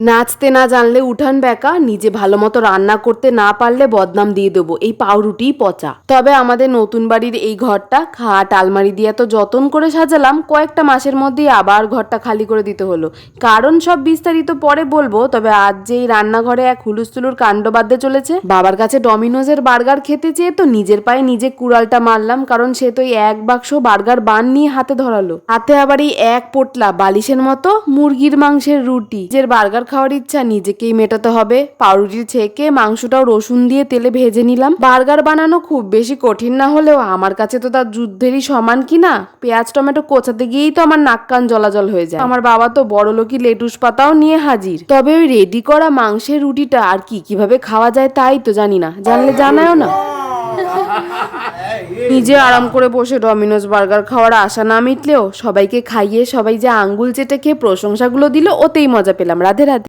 নাচতে না জানলে উঠান বেঁকা, নিজে ভালো মতো রান্না করতে না পারলে বদনাম দিয়ে দেবো, এই পাউরুটিই পচা। তবে আমাদের নতুন বাড়ির এই ঘরটা খাট আলমারি দিয়ে এত যত্ন করে সাজালাম, কয়েকটা মাসের মধ্যেই আবার ঘরটা খালি করে দিতে হলো। কারণ সব বিস্তারিত পরে বলবো, তবে আজ যে এই রান্নাঘরে এক হুলুস্থুলুর কাণ্ড বাঁধতে চলেছে। বাবার কাছে ডমিনোজের বার্গার খেতে চেয়ে তো নিজের পায়ে নিজে কুড়ালটা মারলাম, কারণ সে তো এক বাক্স বার্গার বান নিয়ে হাতে ধরালো, হাতে আবার এই এক পোটলা বালিশের মতো মুরগির মাংসের রুটি। নিজের বার্গার খাওয়ার ইচ্ছা নিজেকেই মেটাতে হবে। পাউরুটি ছেঁকে মাংসটাও রসুন দিয়ে তেলে ভেজে নিলাম। বার্গার বানানো খুব বেশি কঠিন না হলেও আমার কাছে তো তার যুদ্ধেরই সমান কিনা। পেঁয়াজ টমেটো কোচাতে গিয়েই তো আমার নাক কান জলাজল হয়ে যায়। আমার বাবা তো বড়লোকি লেটুস পাতাও নিয়ে হাজির। তবে ওই রেডি করা মাংসের রুটিটা আর কিভাবে খাওয়া যায় তাই তো জানি না, জানলে জানায়ও না। নিজে আরাম করে বসে ডমিনোজ বার্গার খাওয়ার আশা না মিটলেও সবাইকে খাইয়ে সবাই যে আঙ্গুল চেটে খেয়ে প্রশংসাগুলো দিল, ওতেই মজা পেলাম। রাধে রাধে।